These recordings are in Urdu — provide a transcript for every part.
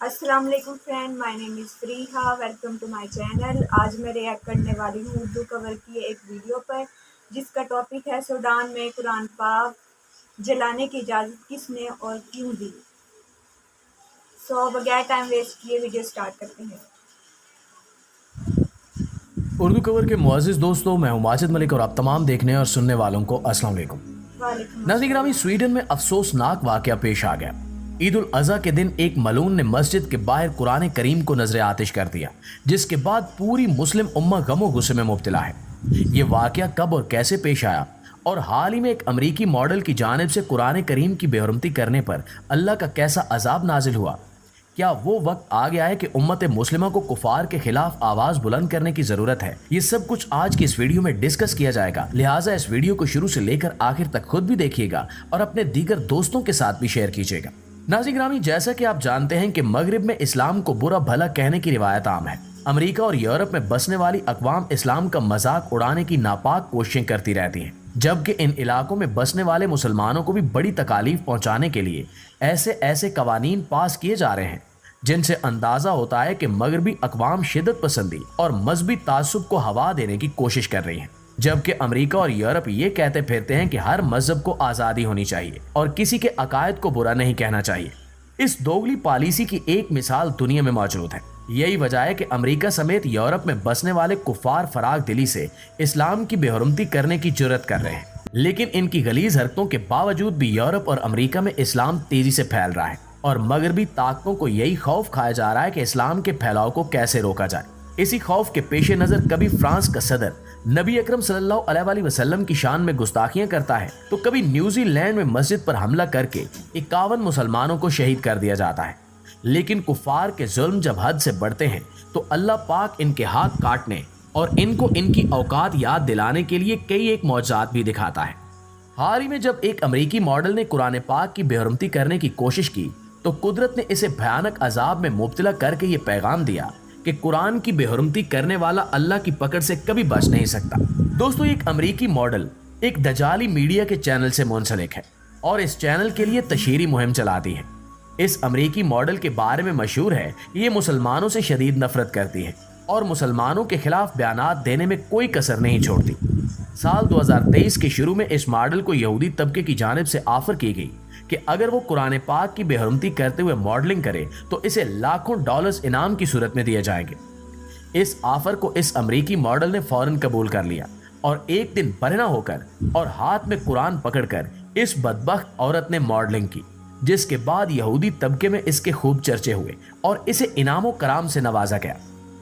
السلام علیکم friend, my name is Fariha, welcome to my channel. آج میں ریئیکٹ کرنے والی ہوں اردو کور کی ایک ویڈیو پر، جس کا ٹاپک ہے سوڈان میں قرآن پاک جلانے کی اجازت کس نے اور کیوں دی۔ بغیر ٹائم ویسٹ کیے ویڈیو سٹارٹ کرتے ہیں۔ اردو کور کے معزز دوستوں، میں ہوں ماجد ملک اور آپ تمام دیکھنے اور سننے والوں کو السلام علیکم۔ ناظرین گرامی، سویڈن میں افسوسناک واقعہ پیش آ گیا۔ عید الاضحیٰ کے دن ایک ملعون نے مسجد کے باہر قرآن کریم کو نذر آتش کر دیا، جس کے بعد پوری مسلم امہ غم و غصے میں مبتلا ہے۔ یہ واقعہ کب اور کیسے پیش آیا، اور حال ہی میں ایک امریکی ماڈل کی جانب سے قرآن کریم کی بے حرمتی کرنے پر اللہ کا کیسا عذاب نازل ہوا؟ کیا وہ وقت آ گیا ہے کہ امت مسلمہ کو کفار کے خلاف آواز بلند کرنے کی ضرورت ہے؟ یہ سب کچھ آج کی اس ویڈیو میں ڈسکس کیا جائے گا، لہٰذا اس ویڈیو کو شروع سے لے کر آخر تک خود بھی دیکھیے گا اور اپنے دیگر دوستوں کے ساتھ بھی شیئر کیجیے گا۔ ناظرین گرامی، جیسا کہ آپ جانتے ہیں کہ مغرب میں اسلام کو برا بھلا کہنے کی روایت عام ہے۔ امریکہ اور یورپ میں بسنے والی اقوام اسلام کا مذاق اڑانے کی ناپاک کوششیں کرتی رہتی ہیں، جبکہ ان علاقوں میں بسنے والے مسلمانوں کو بھی بڑی تکالیف پہنچانے کے لیے ایسے قوانین پاس کیے جا رہے ہیں جن سے اندازہ ہوتا ہے کہ مغربی اقوام شدت پسندی اور مذہبی تعصب کو ہوا دینے کی کوشش کر رہی ہیں، جبکہ امریکہ اور یورپ یہ کہتے پھرتے ہیں کہ ہر مذہب کو آزادی ہونی چاہیے اور کسی کے عقائد کو برا نہیں کہنا چاہیے۔ اس دوگلی پالیسی کی ایک مثال دنیا میں موجود ہے۔ یہی وجہ ہے کہ امریکہ سمیت یورپ میں بسنے والے کفار فراغ دلی سے اسلام کی بے حرمتی کرنے کی جرات کر رہے ہیں، لیکن ان کی غلیظ حرکتوں کے باوجود بھی یورپ اور امریکہ میں اسلام تیزی سے پھیل رہا ہے، اور مغربی طاقتوں کو یہی خوف کھایا جا رہا ہے کہ اسلام کے پھیلاؤ کو کیسے روکا جائے۔ اسی خوف کے پیش نظر کبھی فرانس کا صدر نبی اکرم صلی اللہ علیہ وآلہ وسلم کی شان میں گستاخیاں کرتا ہے، تو کبھی نیوزی لینڈ میں مسجد پر حملہ کر کے 51 مسلمانوں کو شہید کر دیا جاتا ہے۔ لیکن کفار کے ظلم جب حد سے بڑھتے ہیں تو اللہ پاک ان کے ہاتھ کاٹنے اور ان کو ان کی اوقات یاد دلانے کے لیے کئی ایک معجزات بھی دکھاتا ہے۔ حال ہی میں جب ایک امریکی ماڈل نے قرآن پاک کی بے حرمتی کرنے کی کوشش کی تو قدرت نے اسے بھیانک عذاب میں مبتلا کر کے یہ پیغام دیا کہ قرآن کی بے حرمتی کرنے والا اللہ کی پکڑ سے کبھی بچ نہیں سکتا۔ دوستو، ایک امریکی ماڈل ایک دجالی میڈیا کے چینل سے منسلک ہے اور اس چینل کے لیے تشہیری مہم چلاتی ہے۔ اس امریکی ماڈل کے بارے میں مشہور ہے یہ مسلمانوں سے شدید نفرت کرتی ہے اور مسلمانوں کے خلاف بیانات دینے میں کوئی کسر نہیں چھوڑتی۔ سال 2023 کے شروع میں اس ماڈل کو یہودی طبقے کی جانب سے آفر کی گئی کہ اگر وہ قرآن پاک کی بے حرمتی کرتے ہوئے ماڈلنگ کرے تو اسے لاکھوں ڈالرز انعام کی صورت میں دیے جائیں گے۔ اس آفر کو اس امریکی ماڈل نے فوراً قبول کر لیا اور ایک دن برہنہ ہو کر اور ہاتھ میں قرآن پکڑ کر اس بدبخت عورت نے ماڈلنگ کی، جس کے بعد یہودی طبقے میں اس کے خوب چرچے ہوئے اور اسے انعام و کرام سے نوازا گیا۔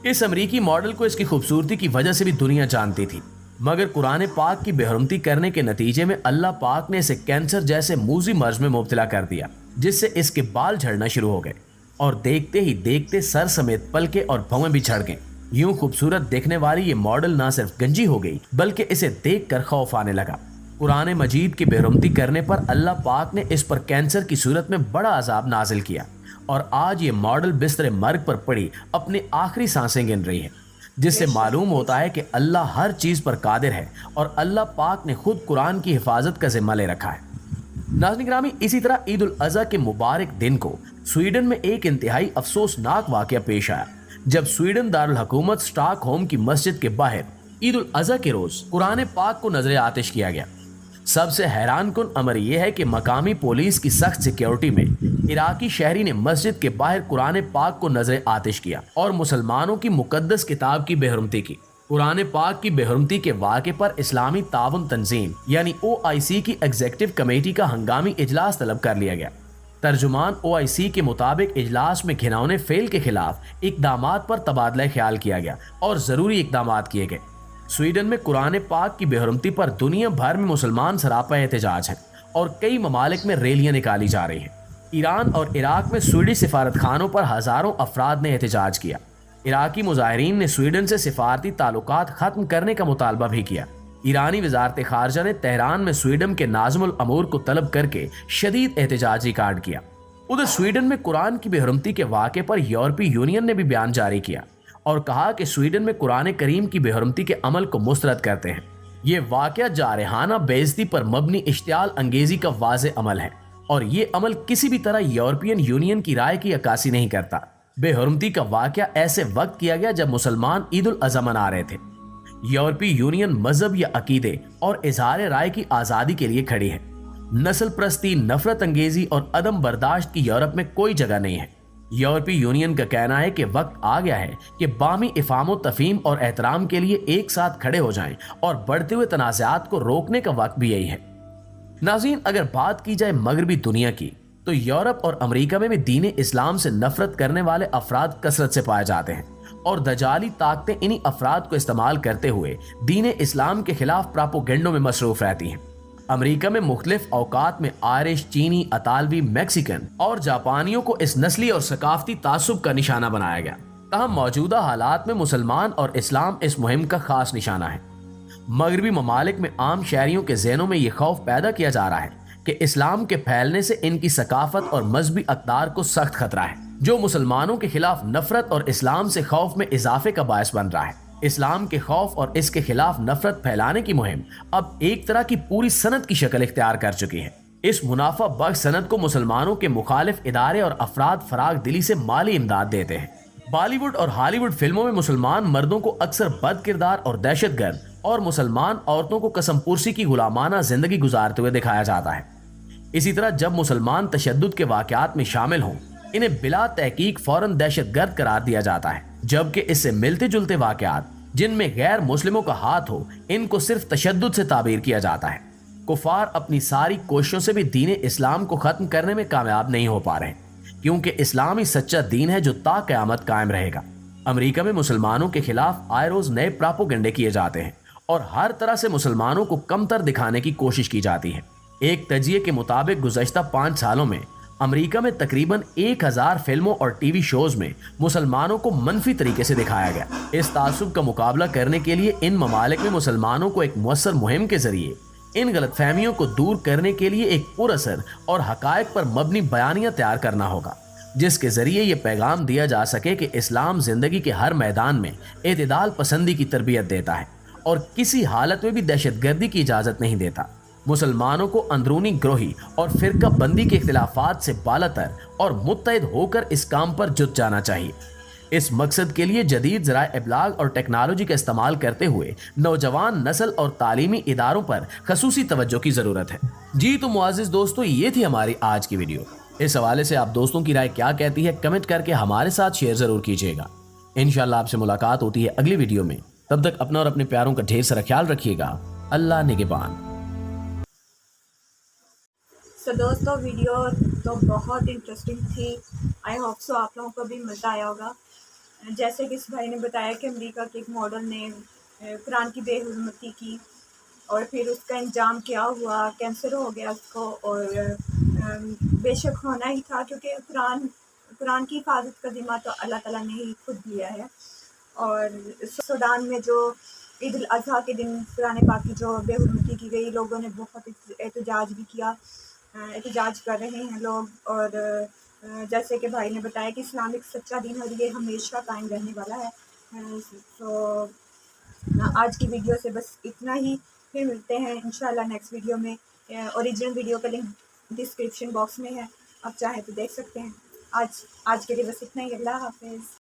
اس امریکی ماڈل کو اس کی خوبصورتی کی وجہ سے بھی دنیا جانتی تھی، مگر قرآن پاک کی بے حرمتی کرنے کے نتیجے میں اللہ پاک نے اسے کینسر جیسے موذی مرض میں مبتلا کر دیا، جس سے اس کے بال جھڑنا شروع ہو گئے اور دیکھتے ہی دیکھتے سر سمیت پلکیں اور بھویں بھی جھڑ گئیں۔ یوں خوبصورت دیکھنے والی یہ ماڈل نہ صرف گنجی ہو گئی بلکہ اسے دیکھ کر خوف آنے لگا۔ قرآن مجید کی بے حرمتی کرنے پر اللہ پاک نے اس پر کینسر کی صورت میں بڑا عذاب نازل کیا، اور آج یہ ماڈل بستر مرگ پر پڑی اپنی آخری سانسیں گن رہی ہے، جس سے معلوم ہوتا ہے کہ اللہ ہر چیز پر قادر ہے اور اللہ پاک نے خود قرآن کی حفاظت کا ذمہ لے رکھا ہے۔ ناظرین گرامی، اسی طرح عید الاضحیٰ کے مبارک دن کو سویڈن میں ایک انتہائی افسوسناک واقعہ پیش آیا، جب سویڈن دارالحکومت اسٹاک ہوم کی مسجد کے باہر عید الاضحیٰ کے روز قرآن پاک کو نذر آتش کیا گیا۔ سب سے حیران کن امر یہ ہے کہ مقامی پولیس کی سخت سیکیورٹی میں عراقی شہری نے مسجد کے باہر قرآن پاک کو نذر آتش کیا اور مسلمانوں کی مقدس کتاب کی بے حرمتی کی۔ قرآن پاک کی بے حرمتی کے واقعے پر اسلامی تعاون تنظیم یعنی OIC کی ایگزیکٹو کمیٹی کا ہنگامی اجلاس طلب کر لیا گیا۔ ترجمان OIC کے مطابق اجلاس میں گھناؤنے فعل کے خلاف اقدامات پر تبادلہ خیال کیا گیا اور ضروری اقدامات کیے گئے۔ سویڈن میں قرآن پاک کی بے حرمتی پر دنیا بھر میں مسلمان سراپا احتجاج ہیں اور کئی ممالک میں ریلیاں نکالی جا رہی ہیں۔ ایران اور عراق میں سویڈش سفارت خانوں پر ہزاروں افراد نے احتجاج کیا۔ عراقی مظاہرین نے سویڈن سے سفارتی تعلقات ختم کرنے کا مطالبہ بھی کیا۔ ایرانی وزارت خارجہ نے تہران میں سویڈن کے ناظم الامور کو طلب کر کے شدید احتجاج ریکارڈ کیا۔ ادھر سویڈن میں قرآن کی بے حرمتی کے واقعے پر یورپی یونین نے بھی بیان جاری کیا اور کہا کہ سویڈن میں قرآن کریم کی بے حرمتی کے عمل کو مسترد کرتے ہیں۔ یہ واقعہ جارحانہ بے عزتی پر مبنی اشتعال انگیزی کا واضح عمل ہے اور یہ عمل کسی بھی طرح یورپین یونین کی رائے کی عکاسی نہیں کرتا۔ بے حرمتی کا واقعہ ایسے وقت کیا گیا جب مسلمان عید الاضحیٰ منا رہے تھے۔ یورپی یونین مذہب یا عقیدے اور اظہار رائے کی آزادی کے لیے کھڑی ہے۔ نسل پرستی، نفرت انگیزی اور عدم برداشت کی یورپ میں کوئی جگہ نہیں ہے۔ یورپی یونین کا کہنا ہے کہ وقت آ گیا ہے کہ باہمی افہام و تفہیم اور احترام کے لیے ایک ساتھ کھڑے ہو جائیں اور بڑھتے ہوئے تنازعات کو روکنے کا وقت بھی یہی ہے۔ ناظرین، اگر بات کی جائے مغربی دنیا کی تو یورپ اور امریکہ میں بھی دین اسلام سے نفرت کرنے والے افراد کثرت سے پائے جاتے ہیں، اور دجالی طاقتیں انہی افراد کو استعمال کرتے ہوئے دین اسلام کے خلاف پراپوگنڈوں میں مصروف رہتی ہیں۔ امریکہ میں مختلف اوقات میں آئرش، چینی، اطالوی، میکسیکن اور جاپانیوں کو اس نسلی اور ثقافتی تعصب کا نشانہ بنایا گیا۔ تاہم موجودہ حالات میں مسلمان اور اسلام اس مہم کا خاص نشانہ ہے۔ مغربی ممالک میں عام شہریوں کے ذہنوں میں یہ خوف پیدا کیا جا رہا ہے کہ اسلام کے پھیلنے سے ان کی ثقافت اور مذہبی اقدار کو سخت خطرہ ہے، جو مسلمانوں کے خلاف نفرت اور اسلام سے خوف میں اضافے کا باعث بن رہا ہے۔ اسلام کے خوف اور اس کے خلاف نفرت پھیلانے کی مہم اب ایک طرح کی پوری صنعت کی شکل اختیار کر چکی ہے۔ اس منافع بخش صنعت کو مسلمانوں کے مخالف ادارے اور افراد فراغ دلی سے مالی امداد دیتے ہیں۔ بالی ووڈ اور ہالی ووڈ فلموں میں مسلمان مردوں کو اکثر بد کردار اور دہشت گرد اور مسلمان عورتوں کو قسم پرسی کی غلامانہ زندگی گزارتے ہوئے دکھایا جاتا ہے۔ اسی طرح جب مسلمان تشدد کے واقعات میں شامل ہوں، انہیں بلا تحقیق فوراً دہشت گرد قرار دیا جاتا ہے، جبکہ اس سے ملتے جلتے واقعات جن میں غیر مسلموں کا ہاتھ ہو، ان کو صرف تشدد سے تعبیر کیا جاتا ہے۔ کفار اپنی ساری کوششوں سے بھی دین اسلام کو ختم کرنے میں کامیاب نہیں ہو پا رہے، کیونکہ اسلام ہی سچا دین ہے جو تا قیامت قائم رہے گا۔ امریکہ میں مسلمانوں کے خلاف آئے روز نئے پراپوگنڈے کیے جاتے ہیں اور ہر طرح سے مسلمانوں کو کمتر دکھانے کی کوشش کی جاتی ہے۔ ایک تجزیے کے مطابق گزشتہ 5 سالوں میں امریکہ میں تقریباً 1000 فلموں اور ٹی وی شوز میں مسلمانوں کو منفی طریقے سے دکھایا گیا۔ اس تعصب کا مقابلہ کرنے کے لیے ان ممالک میں مسلمانوں کو ایک مؤثر مہم کے ذریعے ان غلط فہمیوں کو دور کرنے کے لیے ایک پراثر اور حقائق پر مبنی بیانیہ تیار کرنا ہوگا، جس کے ذریعے یہ پیغام دیا جا سکے کہ اسلام زندگی کے ہر میدان میں اعتدال پسندی کی تربیت دیتا ہے اور کسی حالت میں بھی دہشت گردی کی اجازت نہیں دیتا۔ مسلمانوں کو اندرونی گروہی اور فرقہ بندی کے اختلافات سے بالاتر اور متحد ہو کر اس کام پر جٹ جانا چاہیے۔ اس مقصد کے لیے جدید ذرائع ابلاغ اور ٹیکنالوجی کا استعمال کرتے ہوئے نوجوان نسل اور تعلیمی اداروں پر خصوصی توجہ کی ضرورت ہے۔ جی تو معزز دوستو، یہ تھی ہماری آج کی ویڈیو۔ اس حوالے سے آپ دوستوں کی رائے کیا کہتی ہے، کمنٹ کر کے ہمارے ساتھ شیئر ضرور کیجیے گا۔ انشاءاللہ آپ سے ملاقات ہوتی ہے اگلی ویڈیو میں، تب تک اپنا اور اپنے پیاروں کا ڈھیر سارا خیال رکھیے گا۔ اللہ نگہبان۔ دوستو، ویڈیو تو بہت انٹرسٹنگ تھی۔ آئی ہوپ سو آپ لوگوں کو بھی مزہ آیا ہوگا۔ جیسے کہ اس بھائی نے بتایا کہ امریکہ کے ایک ماڈل نے قرآن کی بے حرمتی کی اور پھر اس کا انجام کیا ہوا، کینسر ہو گیا اس کو، اور بے شک ہونا ہی تھا، کیونکہ قرآن کی حفاظت کا ذمہ تو اللہ تعالیٰ نے ہی خود لیا ہے۔ اور سوڈان میں جو عید الاضحیٰ کے دن قرآن پاک کی جو بے حرمتی کی گئی، لوگوں نے بہت احتجاج بھی کیا، احتجاج کر رہے ہیں لوگ۔ اور جیسے کہ بھائی نے بتایا کہ اسلام ایک سچا دین ہے اور یہ ہمیشہ قائم رہنے والا ہے۔ تو آج کی ویڈیو سے بس اتنا ہی، پھر ملتے ہیں انشاءاللہ نیکسٹ ویڈیو میں۔ اوریجنل ویڈیو کا لنک ڈسکرپشن باکس میں ہے، آپ چاہیں تو دیکھ سکتے ہیں۔ آج کے لیے بس اتنا ہی۔ اللہ حافظ۔